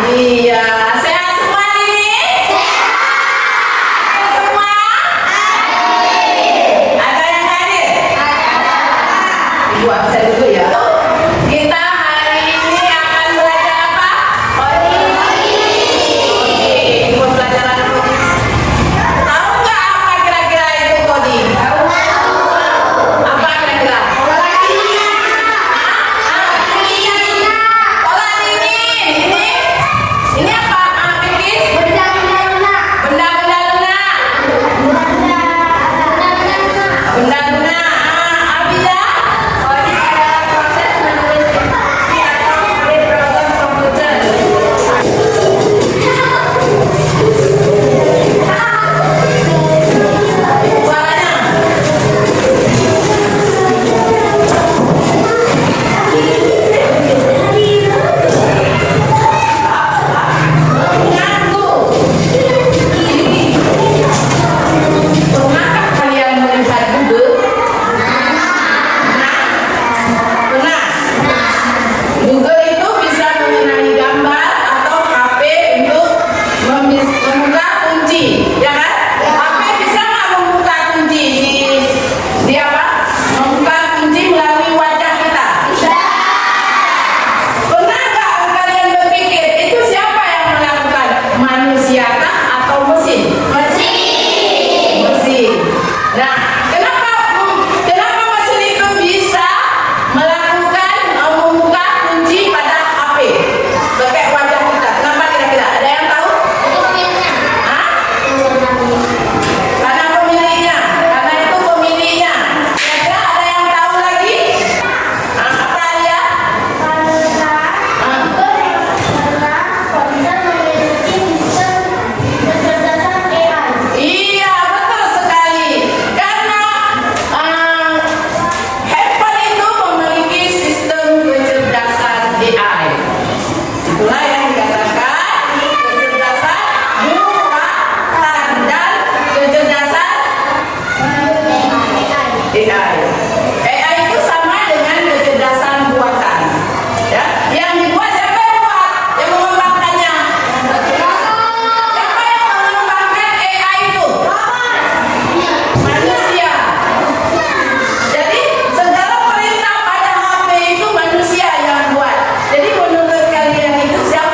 Iya, sehat semua ini? Sehat semua? Ada yang hadir? Ibu absen dulu ya. Kita hari ini akan belajar apa? Kodi. Ibu pelajaran kodi. Tahu nggak apa kira-kira itu kodi? Apa kira-kira? Pola dingin. Ini apa? Pikir? Benda-benda lunak. Benda-benda. Abida? Kodi adalah proses menulis instruksi atau program komputer. Suaranya. Mengganggu. Pernahkah kalian melihat Google? Pernah? Google itu bisa mengenali gambar atau HP untuk membuka kunci, ya kan? HP bisa nggak membuka kunci di apa? Membuka kunci melalui wajah kita. Pernah nggak kalian berpikir itu siapa yang melakukan? Manusia kah atau mesin? Mesin. Nah, kenapa mesin itu bisa melakukan membuka kunci pada HP pakai wajah kita? Kenapa kira-kira? Ada yang tahu? Hah? Karena pemiliknya. Karena itu pemiliknya. Kira-kira ada yang tahu lagi? Apa dia? Iya, betul sekali. Karena handphone itu memiliki sistem kecerdasan AI. Itulah yang dikatakan kecerdasan buatan dan kecerdasan AI. AI itu sama dengan kecerdasan buatan. Ya, yang dibuat siapa yang buat? Yang mengembangkannya. Siapa yang mengembangkan AI itu? Manusia. Jadi segala perintah pada HP itu manusia yang buat. Jadi menurut kalian itu siapa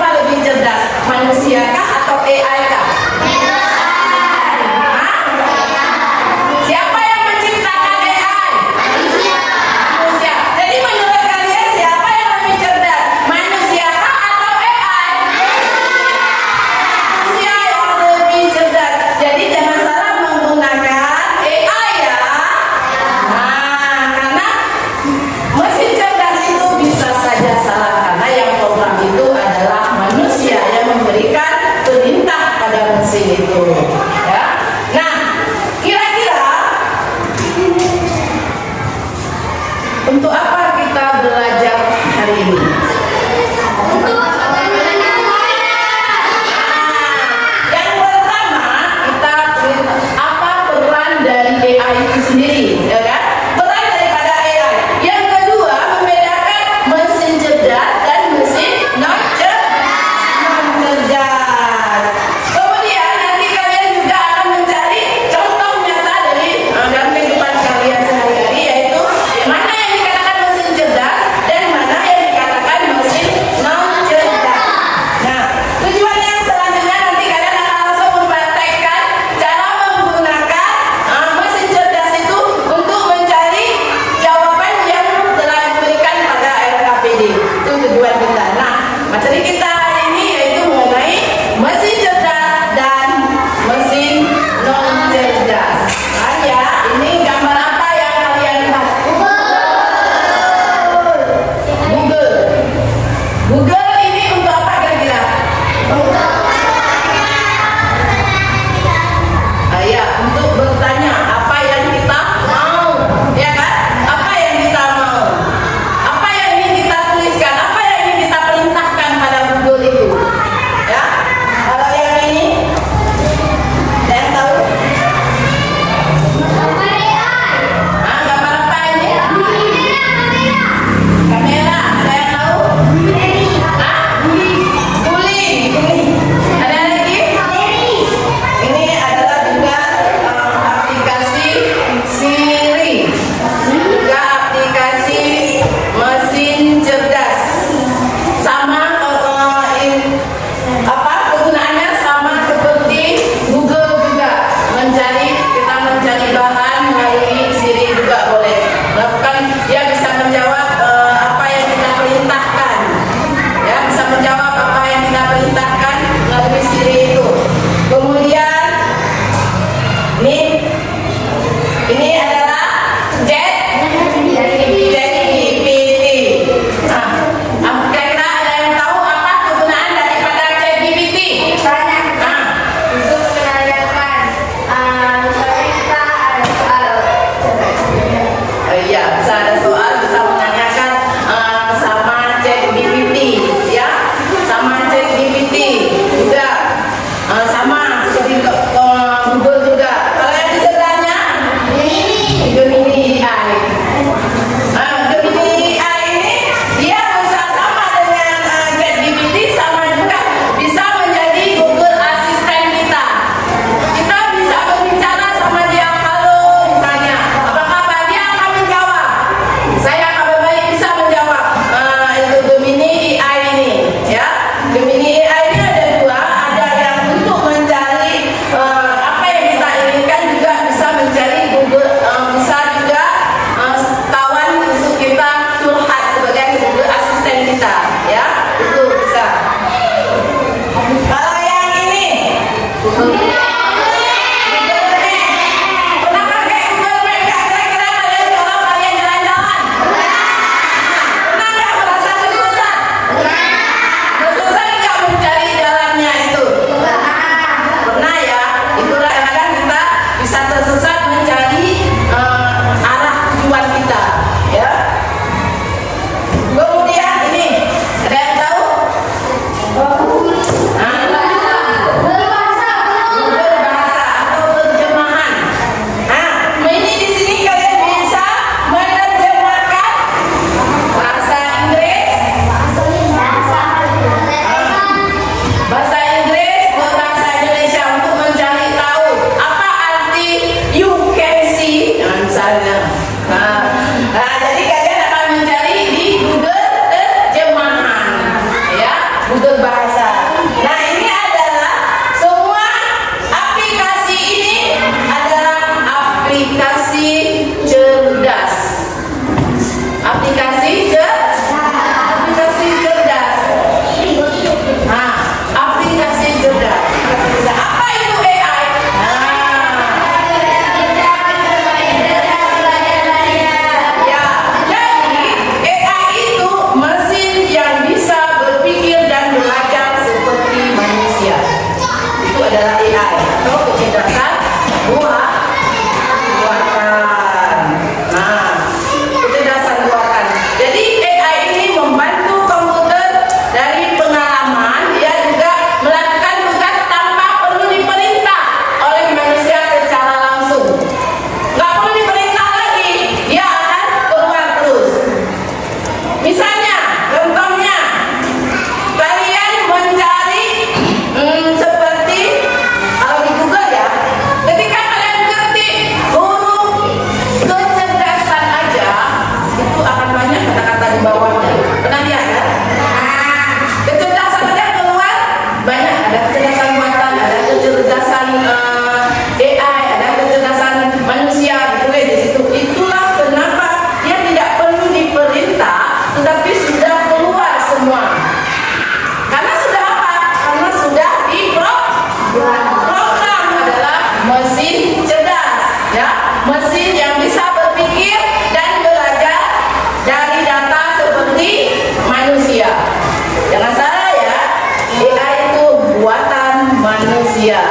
manusia.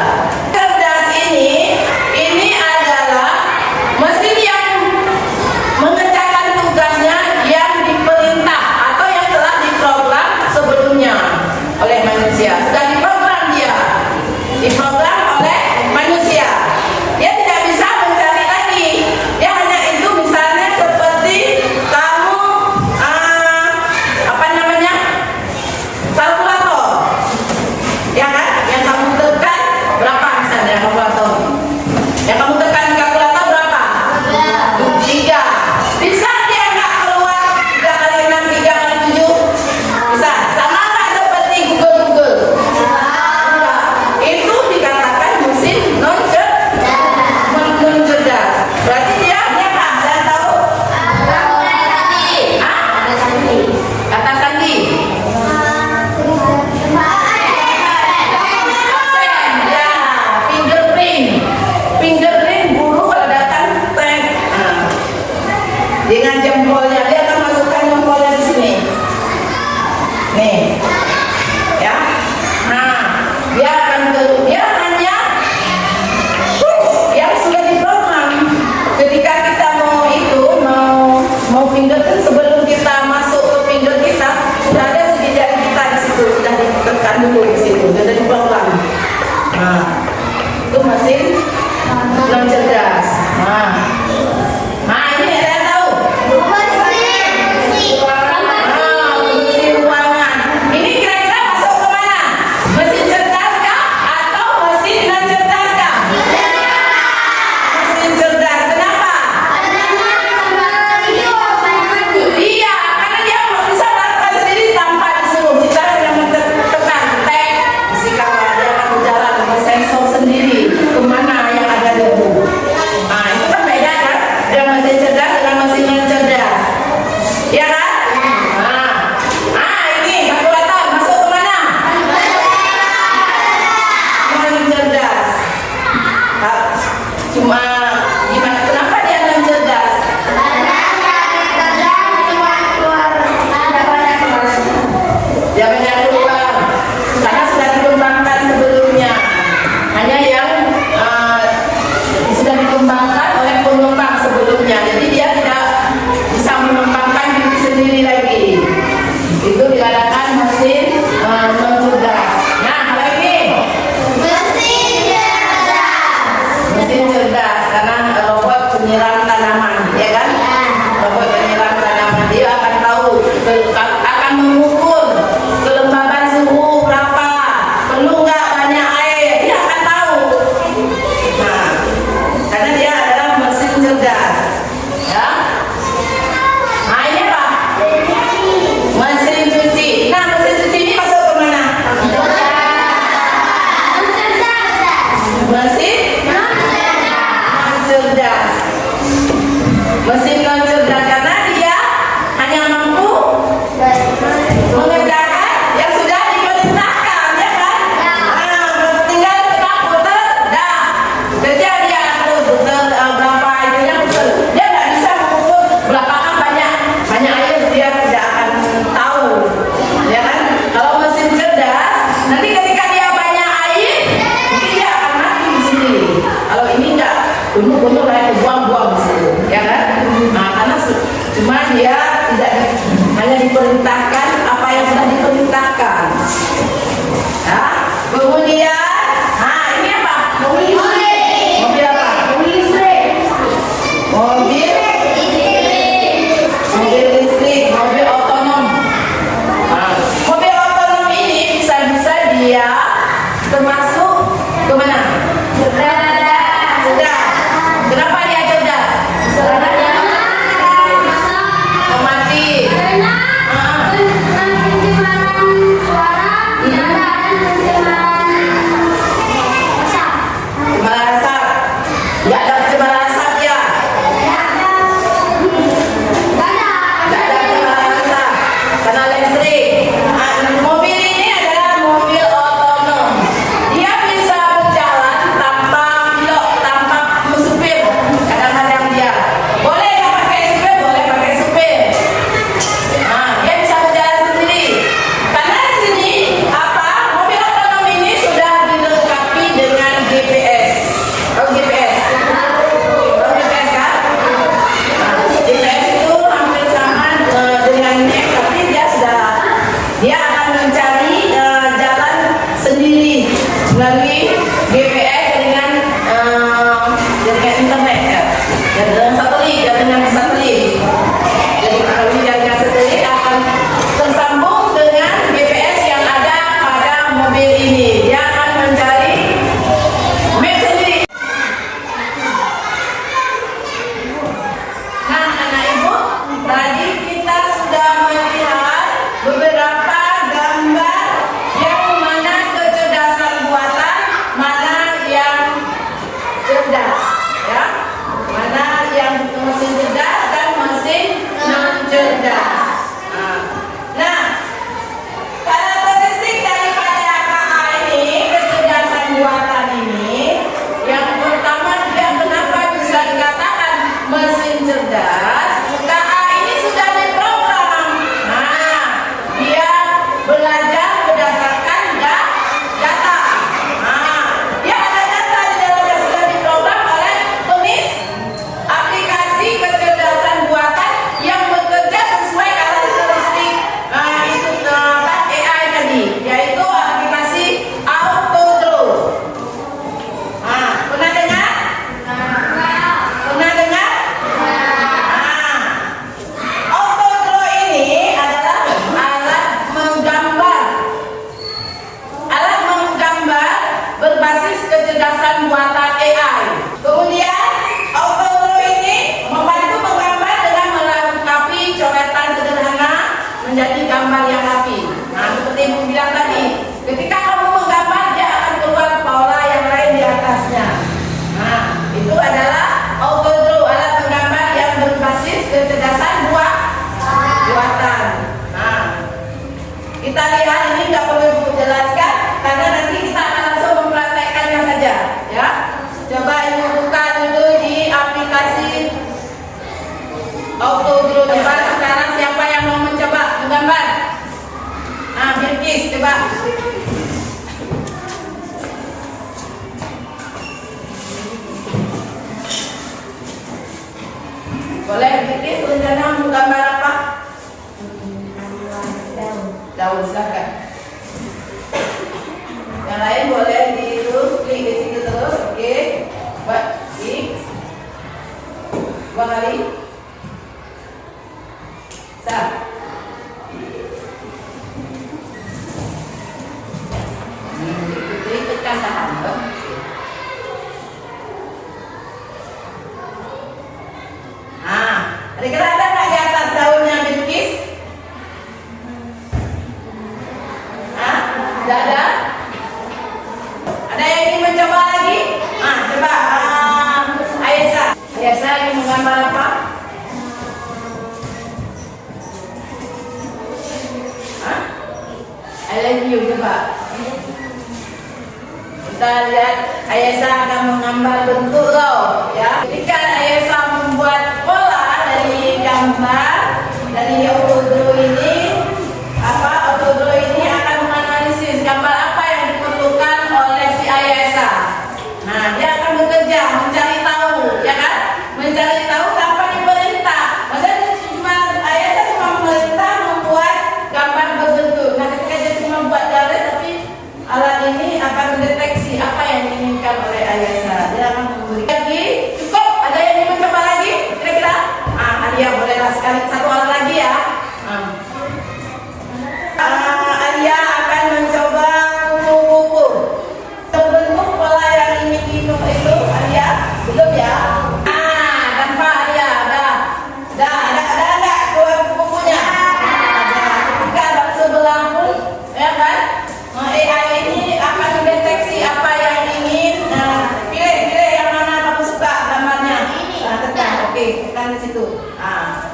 Cerdas ini adalah mesin yang mengerjakan tugasnya yang diperintah atau yang telah diprogram sebelumnya oleh manusia. Sudah diprogram dia, diprogram oleh manusia. Dia tidak bisa mencari lagi. Dia hanya itu, misalnya seperti kamu kalkulator, ya kan? Yang kamu tekan berapa misalnya kalkulator? Yang kamu tekan kalkulator berapa? 3. Bisa dia nggak keluar 3 kali 6, 3 kali 7? Bisa. Sama nggak seperti Google? Enggak. Itu dikatakan mesin non cerdas. Berarti dia apa? Saya tahu. Kata sandi. Fingerprint guru kalau datang tag dengan jempolnya, dia akan masukkan jempolnya di sini. Nih, ya. Nah, dia akan dia hanya yang sudah diprogram. Ketika kita mau fingerprint, sebelum kita masuk ke finger kita sudah ada segi jari kita di situ, sudah ditekan dulu di situ, sudah diprogram. Nah, itu mesin non cerdas. Nah, ini ada yang tahu? Mesin ruangan. Ini kira-kira masuk ke mana? Mesin cerdas kah atau mesin non cerdas kah? Mesin cerdas. Kenapa? Iya, karena dia bisa melakukan sendiri tanpa disuruh. Kita hanya tekan tag, jika dia akan berjalan dengan sensor sendiri kemana yang ada di tubuh. Nah, itu kan beda kan? Dengan mesin cerdas dengan mesin non cerdas, ya kan? Ini kalkulator masuk ke mana? Non cerdas. Cuma gimana? Kenapa dia non cerdas? Dia banyak keluar karena sudah dikembangkan sebelumnya. Hanya yang sudah dikembangkan oleh pengembang sebelumnya, jadi dia tidak bisa mengembangkan diri sendiri lagi. Itu dikatakan mesin non cerdas. Nah, kalau ini mesin cerdas karena robot penyiram tanaman, ya kan? Robot penyiram tanaman, dia akan tahu, akan mengukur kelembaban suhu berapa, perlu nggak banyak air, dia akan tahu. Nah, karena dia adalah mesin cerdas, ya. Nah, ini apa? Mesin cuci. Nah, mesin cuci ini masuk ke mana? Mesin non cerdas. Mesin non cerdas karena dia hanya mampu mengerjakan yang sudah diperintahkan, ya kan? Tinggal tekan putar, dah kerja dia putar berapa itunya putar. Dia nggak bisa mengukur berapakah banyak air, dia tidak akan tahu, ya kan? Kalau mesin cerdas, nanti ketika dia banyak air, mungkin dia akan mati di sini. Kalau ini enggak, penuh air buang-buang di situ, ya kan? Nah, karena cuma dia tidak hanya diperintahkan apa yang sudah diperintahkan. Ya, kemudian, ini apa? Mobil apa? Mobil listrik, mobil otonom. Mobil otonom ini bisa dia termasuk ke mana? Cerdas. Kenapa dia cerdas? Otomatis. Karena listrik. Mobil ini adalah mobil otonom. Dia Yang lain boleh klik di situ terus. Oke. Buat X. 2 kali. Sah. Tekan tahan. Kira-kira ada nggak di atas daunnya Bilqis? Tidak ada? Ada yang ingin mencoba lagi? Coba Ayesa. Ayesa ingin menggambar apa? I love you, coba. Kita lihat Ayesa akan menggambar bentuk loh, ya. Ketika Ayesa membuat pola dari gambar dari Autodraw ini, Autodraw ini akan menganalisis gambar apa yang diperlukan oleh si Ayesa. Nah, dia akan bekerja mencari tahu, ya kan? Mencari tahu tanpa diperintah. Maksudnya Ayesa cuma memerintah membuat gambar berbentuk. Nah, ketika dia cuma buat garis, tapi alat ini akan mendeteksi apa yang diinginkan oleh Ayesa. Dia akan memberi lagi. Cukup? Ada yang ingin mencoba lagi? Kira-kira? Alia bolehlah sekali satu alat lagi ya. Alia akan mencoba kupu-kupu. Terbentuk pola yang ingin diminum itu, Alia belum ya? Tanpa Alia, ada enggak kupu-kupunya? Ketika sebelah pun, ya kan? AI ini akan mendeteksi apa yang ingin. Pilih yang mana kamu suka gambarnya. Tekan, oke, tekan di situ.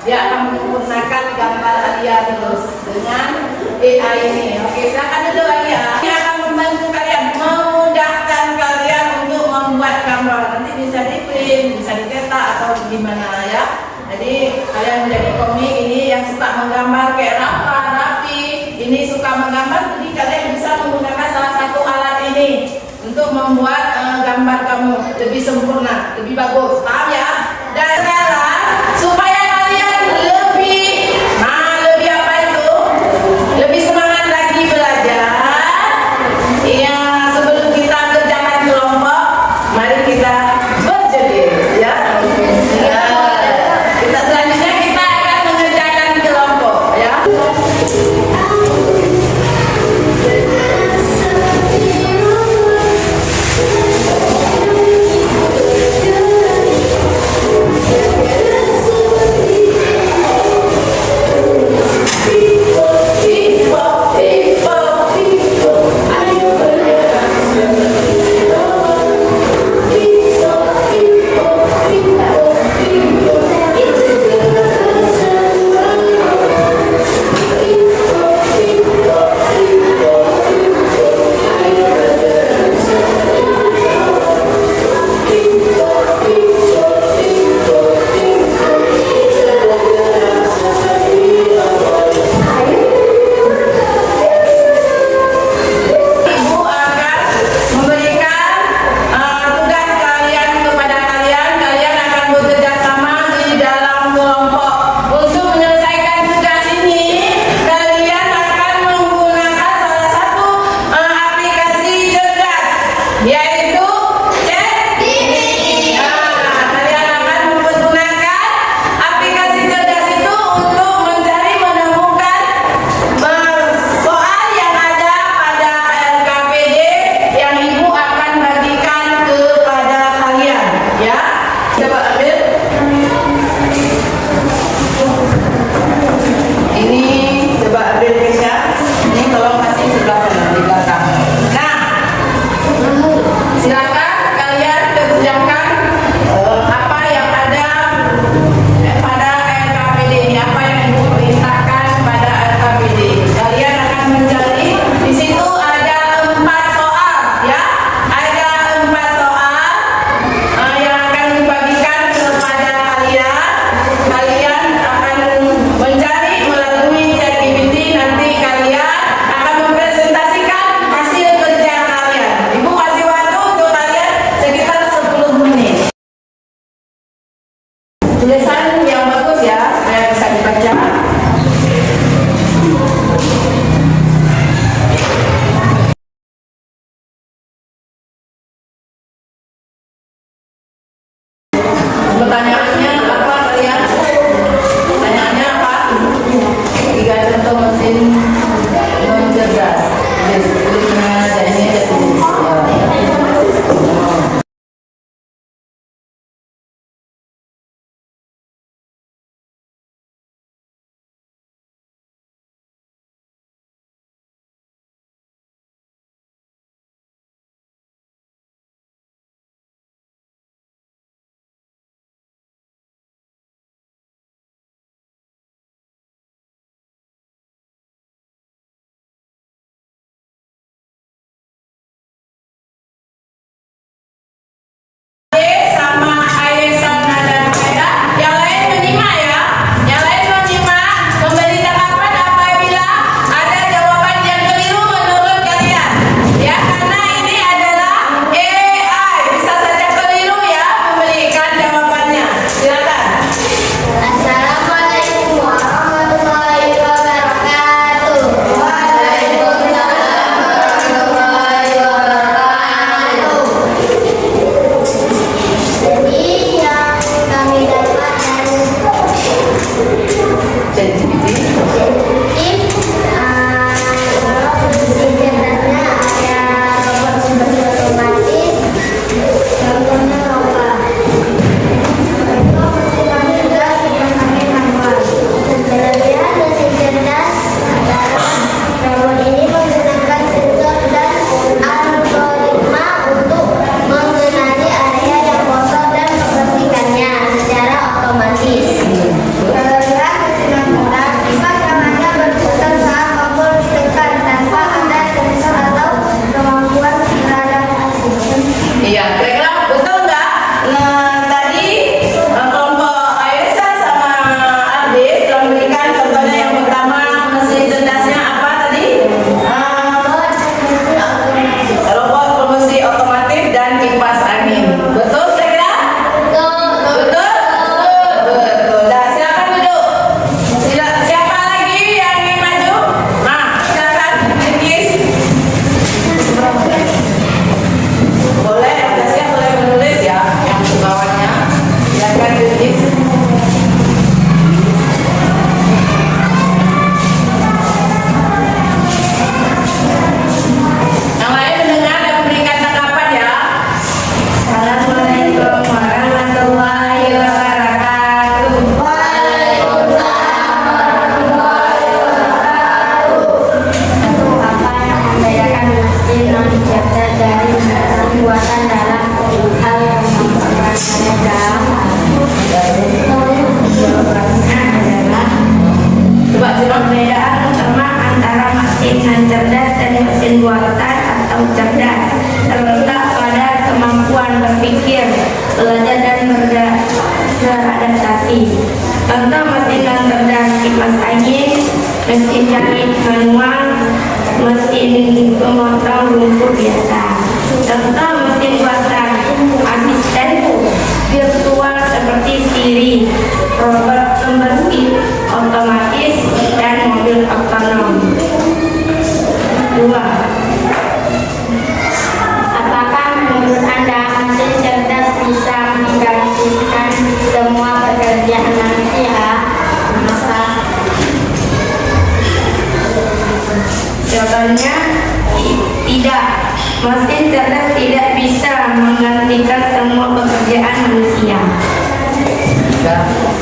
Dia akan menyempurnakan gambar Alia terus dengan AI ini. Oke, silakan dulu Alia. Ini akan membantu kalian, memudahkan kalian untuk membuat gambar. Nanti bisa di print, bisa dicetak atau gimana ya. Jadi kalian menjadi komik ini yang suka menggambar kayak rapi, ini suka menggambar, jadi kalian bisa menggunakan salah satu alat ini untuk membuat gambar kamu lebih sempurna, lebih bagus. Paham ya? Dan sekarang supaya kalian lebih apa itu? Lebih semangat lagi belajar. Ya, sebelum kita kerjakan kelompok, mari kita berjedir, ya. Kita selanjutnya kita akan mengerjakan kelompok, ya. cerdas dan mesin buatan atau cerdas terletak pada kemampuan berpikir, belajar dan beradaptasi. Contoh mesin non cerdas: kipas angin, mesin jahit manual, mesin pemotong lumpur biasa. Contoh mesin buatan: asisten virtual seperti Siri, robot pembersih otomatis, dan mobil otonom. 2. Apakah menurut Anda mesin cerdas bisa menggantikan semua pekerjaan manusia? Maka jawabannya tidak. Mesin cerdas tidak bisa menggantikan semua pekerjaan manusia.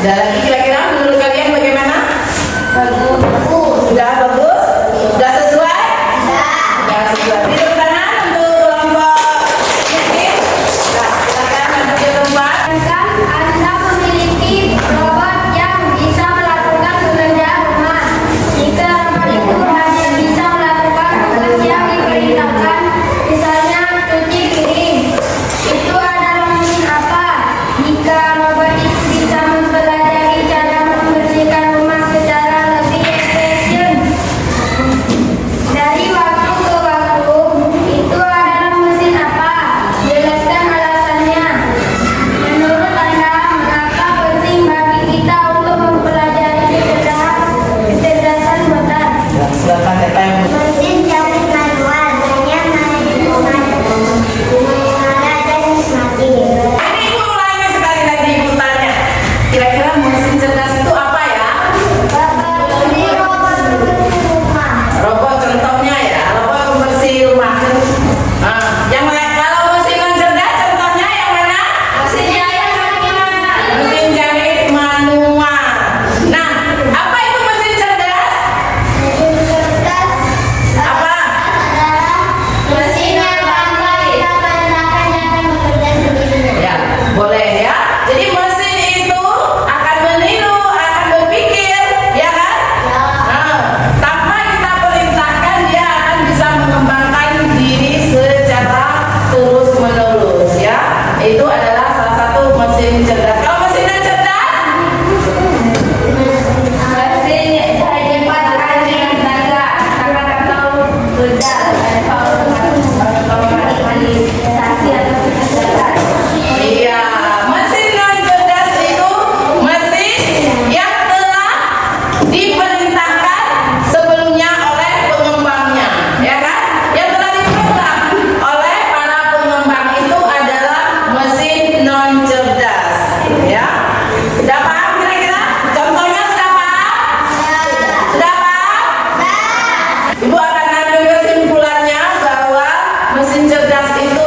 Sudah lagi, kira-kira menurut kalian bagaimana? Bagus. Sudah bagus? Sudah sesuai? Sudah sesuai. Tepuk tangan untuk kelompok ini. Nah, silakan maju ke tempat. Anda memiliki robot yang bisa melakukan pekerjaan rumah. Jika robot itu hanya bisa melakukan tugas yang diperintahkan, misalnya cuci piring, itu adalah mesin apa? Jika robot itu bisa mempelajari cara membersihkan rumah secara lebih efisien dari waktu ke waktu, itu adalah mesin apa? Jelaskan alasannya. Menurut Anda, mengapa penting bagi kita untuk mempelajari kecerdasan buatan? Ya, silakan Teta yang Mesin jahit manual hanya mengenai dan nikmati. Ini ibu ulangi sekali lagi ibu tanya. Kira-kira mesin cerdas itu apa ya? Ini robot pembersih rumah. Robot contohnya ya, robot pembersih rumah. Nah, yang lain kalau mesin non cerdas contohnya yang mana? Mesin jahit manual. Mesin jahit manual. Nah, apa itu mesin cerdas? Mesin cerdas Apa? adalah mesin yang tanpa kita perintahkan dan akan bekerja sendiri. Ya, boleh ya. Jadi mesin itu akan meniru, akan berpikir, ya kan? Nah, tanpa kita perintahkan dia akan bisa mengembangkan diri secara terus-menerus ya. Itu adalah salah satu mesin cerdas. Kalau mesin non cerdas? Mesin jahit angin tenaga sangat atau bedak atau otomatisasi atau kecerdasan. Iya, mesin non cerdas itu mesin yang telah diperintahkan sebelumnya oleh pengembangnya, ya kan? Yang telah diprogram oleh para pengembang itu adalah mesin non cerdas, ya. Sudah paham kira-kira? Contohnya sudah paham? Sudah paham? Ibu akan ambil kesimpulannya bahwa mesin cerdas itu